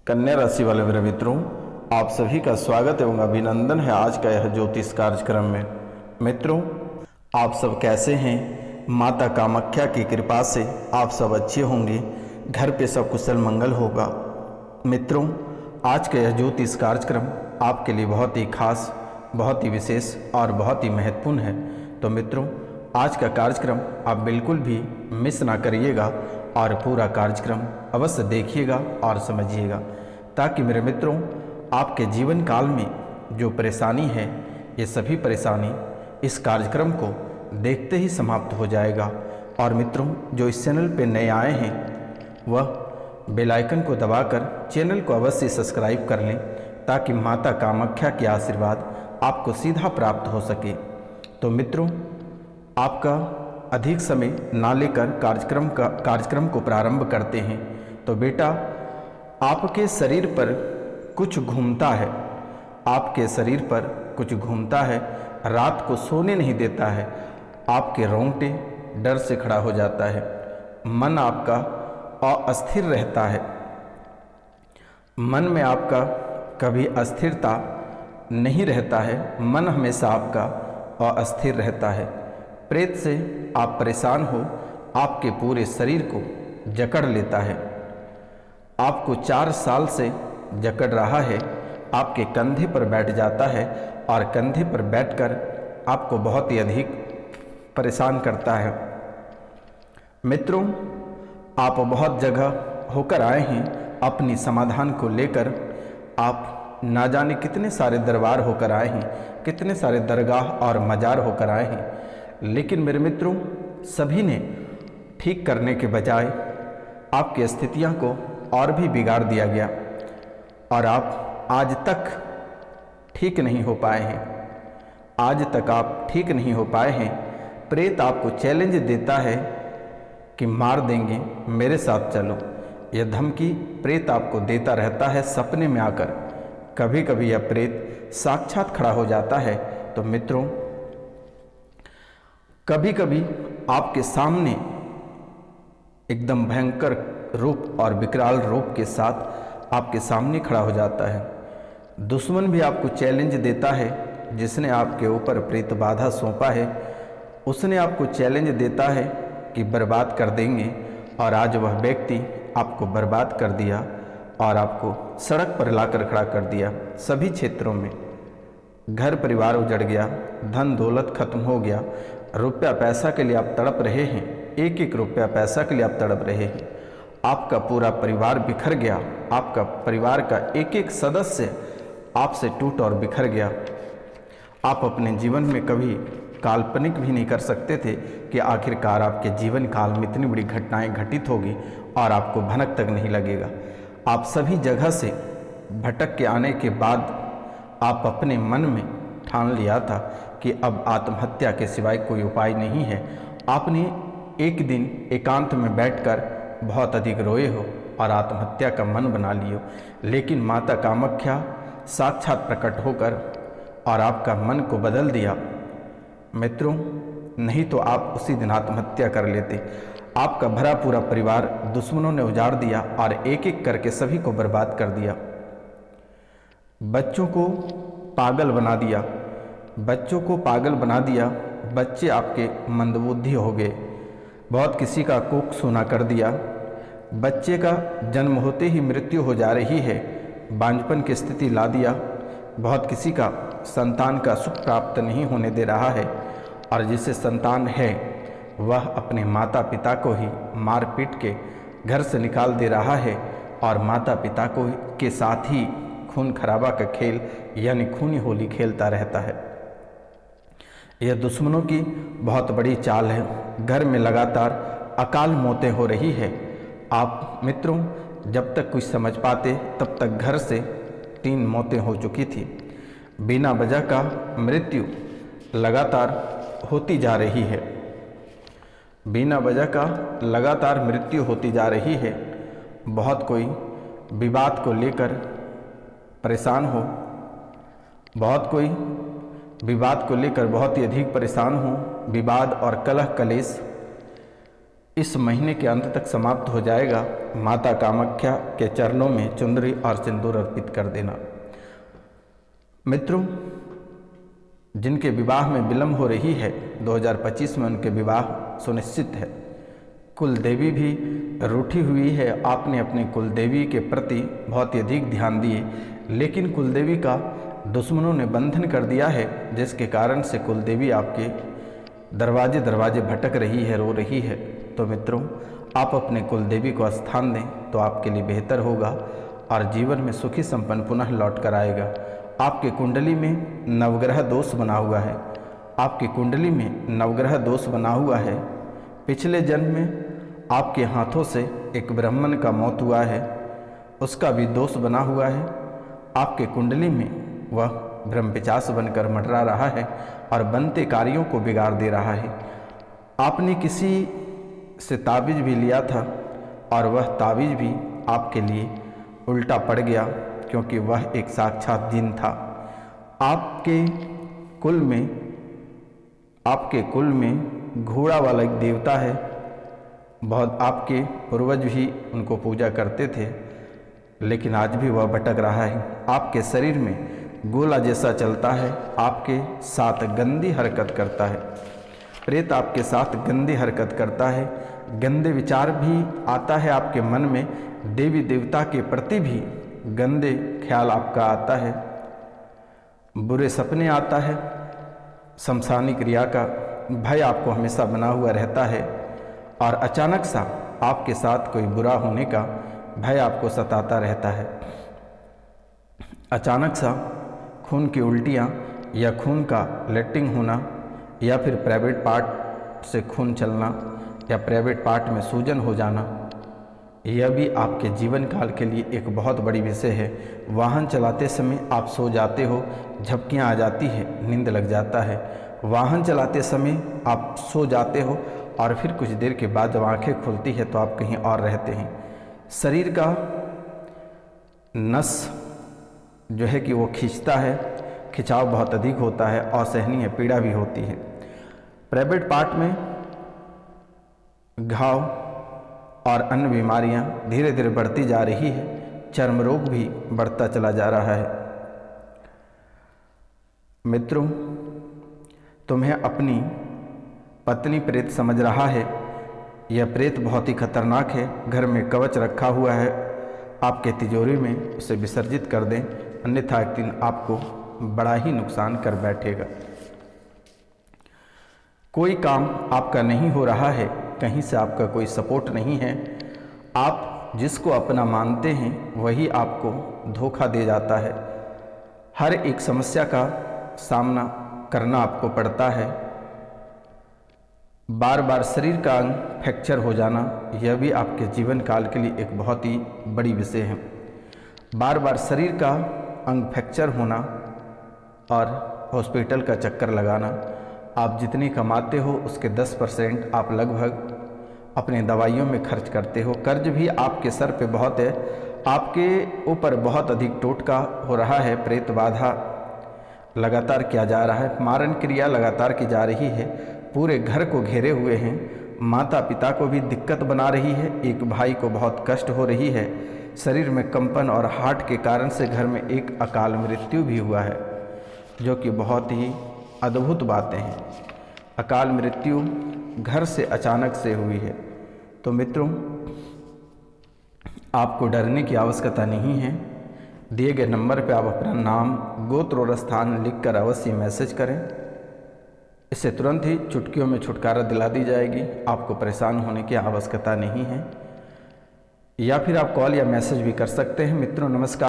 कन्या राशि वाले मेरे मित्रों, आप सभी का स्वागत एवं अभिनंदन है आज का यह ज्योतिष कार्यक्रम में। मित्रों, आप सब कैसे हैं? माता कामाख्या की कृपा से आप सब अच्छे होंगे, घर पे सब कुशल मंगल होगा। मित्रों, आज का यह ज्योतिष कार्यक्रम आपके लिए बहुत ही खास, बहुत ही विशेष और बहुत ही महत्वपूर्ण है। तो मित्रों, आज का कार्यक्रम आप बिल्कुल भी मिस ना करिएगा और पूरा कार्यक्रम अवश्य देखिएगा और समझिएगा, ताकि मेरे मित्रों आपके जीवन काल में जो परेशानी है, ये सभी परेशानी इस कार्यक्रम को देखते ही समाप्त हो जाएगा। और मित्रों, जो इस चैनल पे नए आए हैं वह बेल आइकन को दबाकर चैनल को अवश्य सब्सक्राइब कर लें, ताकि माता कामाख्या के आशीर्वाद आपको सीधा प्राप्त हो सके। तो मित्रों, आपका अधिक समय ना लेकर कार्यक्रम को प्रारंभ करते हैं। तो बेटा, आपके शरीर पर कुछ घूमता है, आपके शरीर पर कुछ घूमता है, रात को सोने नहीं देता है, आपके रोंगटे डर से खड़ा हो जाता है, मन आपका अस्थिर रहता है, मन में आपका कभी अस्थिरता नहीं रहता है, मन हमेशा आपका अस्थिर रहता है। प्रेत से आप परेशान हो, आपके पूरे शरीर को जकड़ लेता है, आपको 4 साल से जकड़ रहा है, आपके कंधे पर बैठ जाता है और कंधे पर बैठकर आपको बहुत ही अधिक परेशान करता है। मित्रों, आप बहुत जगह होकर आए हैं अपनी समाधान को लेकर, आप ना जाने कितने सारे दरबार होकर आए हैं, कितने सारे दरगाह और मजार होकर आए हैं, लेकिन मेरे मित्रों सभी ने ठीक करने के बजाय आपकी स्थितियां को और भी बिगाड़ दिया गया और आप आज तक ठीक नहीं हो पाए हैं। आज तक आप ठीक नहीं हो पाए हैं। प्रेत आपको चैलेंज देता है कि मार देंगे, मेरे साथ चलो। यह धमकी प्रेत आपको देता रहता है सपने में आकर। कभी कभी यह प्रेत साक्षात खड़ा हो जाता है। तो मित्रों, कभी कभी आपके सामने एकदम भयंकर रूप और विकराल रूप के साथ आपके सामने खड़ा हो जाता है। दुश्मन भी आपको चैलेंज देता है, जिसने आपके ऊपर प्रेत बाधा सौंपा है, उसने आपको चैलेंज देता है कि बर्बाद कर देंगे। और आज वह व्यक्ति आपको बर्बाद कर दिया और आपको सड़क पर लाकर खड़ा कर दिया। सभी क्षेत्रों में घर परिवार उजड़ गया, धन दौलत खत्म हो गया, रुपया पैसा के लिए आप तड़प रहे हैं, एक एक रुपया पैसा के लिए आप तड़प रहे हैं। आपका पूरा परिवार बिखर गया, आपका परिवार का एक एक सदस्य आपसे टूट और बिखर गया। आप अपने जीवन में कभी काल्पनिक भी नहीं कर सकते थे कि आखिरकार आपके जीवन काल में इतनी बड़ी घटनाएं घटित होगी और आपको भनक तक नहीं लगेगा। आप सभी जगह से भटक के आने के बाद आप अपने मन में ठान लिया था कि अब आत्महत्या के सिवाय कोई उपाय नहीं है। आपने एक दिन एकांत में बैठकर बहुत अधिक रोए हो और आत्महत्या का मन बना लियो, लेकिन माता कामाख्या साक्षात प्रकट होकर और आपका मन को बदल दिया। मित्रों, नहीं तो आप उसी दिन आत्महत्या कर लेते। आपका भरा पूरा परिवार दुश्मनों ने उजाड़ दिया और एक एक करके सभी को बर्बाद कर दिया। बच्चों को पागल बना दिया, बच्चों को पागल बना दिया। बच्चे आपके मंदबुद्धि हो गए, बहुत किसी का कोख सूना कर दिया। बच्चे का जन्म होते ही मृत्यु हो जा रही है, बांझपन की स्थिति ला दिया। बहुत किसी का संतान का सुख प्राप्त नहीं होने दे रहा है, और जिसे संतान है वह अपने माता पिता को ही मार पीट के घर से निकाल दे रहा है और माता पिता को के साथ ही खून खराबा का खेल यानी खूनी होली खेलता रहता है। यह दुश्मनों की बहुत बड़ी चाल है। घर में लगातार अकाल मौतें हो रही है। आप मित्रों जब तक कुछ समझ पाते तब तक घर से 3 मौतें हो चुकी थी। बिना वजह का मृत्यु लगातार होती जा रही है, बिना वजह का लगातार मृत्यु होती जा रही है। बहुत कोई विवाद को लेकर परेशान हो, बहुत कोई विवाद को लेकर बहुत ही अधिक परेशान हो। विवाद और कलह कलेश इस महीने के अंत तक समाप्त हो जाएगा। माता कामाख्या के चरणों में चुंदरी और सिंदूर अर्पित कर देना। मित्रों, जिनके विवाह में विलंब हो रही है 2025 में उनके विवाह सुनिश्चित है। कुल देवी भी रूठी हुई है। आपने अपने कुल देवी के प्रति बहुत ही अधिक ध्यान दिए, लेकिन कुल देवी का दुश्मनों ने बंधन कर दिया है, जिसके कारण से कुल देवी आपके दरवाजे दरवाजे भटक रही है, रो रही है। तो मित्रों, आप अपने कुल देवी को स्थान दें तो आपके लिए बेहतर होगा और जीवन में सुखी संपन्न पुनः लौट कर आएगा। आपके कुंडली में नवग्रह दोष बना हुआ है। आपकी कुंडली में नवग्रह दोष बना हुआ है। पिछले जन्म में आपके हाथों से एक ब्राह्मण का मौत हुआ है, उसका भी दोष बना हुआ है। आपके कुंडली में वह ब्रह्मपिशाच बनकर मंडरा रहा है और बनते कार्यों को बिगाड़ दे रहा है। आपने किसी से ताबीज भी लिया था और वह ताबीज भी आपके लिए उल्टा पड़ गया, क्योंकि वह एक साक्षात जिन था। आपके कुल में घोड़ा वाला एक देवता है। बहुत आपके पूर्वज भी उनको पूजा करते थे, लेकिन आज भी वह भटक रहा है। आपके शरीर में गोला जैसा चलता है, आपके साथ गंदी हरकत करता है। प्रेत आपके साथ गंदी हरकत करता है। गंदे विचार भी आता है आपके मन में। देवी देवता के प्रति भी गंदे ख्याल आपका आता है। बुरे सपने आता है। शमशानी क्रिया का भय आपको हमेशा बना हुआ रहता है और अचानक सा आपके साथ कोई बुरा होने का भय आपको सताता रहता है। अचानक सा खून की उल्टियाँ या खून का लेटिंग होना या फिर प्राइवेट पार्ट से खून चलना या प्राइवेट पार्ट में सूजन हो जाना, यह भी आपके जीवन काल के लिए एक बहुत बड़ी विषय है। वाहन चलाते समय आप सो जाते हो, झपकियाँ आ जाती है, नींद लग जाता है। वाहन चलाते समय आप सो जाते हो और फिर कुछ देर के बाद जब आँखें खुलती है तो आप कहीं और रहते हैं। शरीर का नस जो है कि वो खींचता है, खिंचाव बहुत अधिक होता है, असहनीय पीड़ा भी होती है। प्राइवेट पार्ट में घाव और अन्य बीमारियां धीरे धीरे बढ़ती जा रही है। चर्म रोग भी बढ़ता चला जा रहा है। मित्रों, तुम्हें अपनी पत्नी प्रेत समझ रहा है। यह प्रेत बहुत ही खतरनाक है। घर में कवच रखा हुआ है आपके तिजोरी में, उसे विसर्जित कर दें, अन्यथा एक दिन आपको बड़ा ही नुकसान कर बैठेगा। कोई काम आपका नहीं हो रहा है, कहीं से आपका कोई सपोर्ट नहीं है। आप जिसको अपना मानते हैं वही आपको धोखा दे जाता है। हर एक समस्या का सामना करना आपको पड़ता है। बार बार शरीर का अंग फ्रैक्चर हो जाना, यह भी आपके जीवन काल के लिए एक बहुत ही बड़ी विषय है। बार बार शरीर का अंग फ्रैक्चर होना और हॉस्पिटल का चक्कर लगाना। आप जितनी कमाते हो उसके 10% आप लगभग अपने दवाइयों में खर्च करते हो। कर्ज भी आपके सर पे बहुत है। आपके ऊपर बहुत अधिक टोटका हो रहा है। प्रेत बाधा लगातार किया जा रहा है। मारण क्रिया लगातार की जा रही है। पूरे घर को घेरे हुए हैं। माता पिता को भी दिक्कत बना रही है। एक भाई को बहुत कष्ट हो रही है। शरीर में कंपन और हार्ट के कारण से घर में एक अकाल मृत्यु भी हुआ है, जो कि बहुत ही अद्भुत बातें हैं। अकाल मृत्यु घर से अचानक से हुई है। तो मित्रों, आपको डरने की आवश्यकता नहीं है। दिए गए नंबर पर आप अपना नाम, गोत्र और स्थान लिखकर अवश्य मैसेज करें। इससे तुरंत ही चुटकियों में छुटकारा दिला दी जाएगी। आपको परेशान होने की आवश्यकता नहीं है। या फिर आप कॉल या मैसेज भी कर सकते हैं। मित्रों नमस्कार।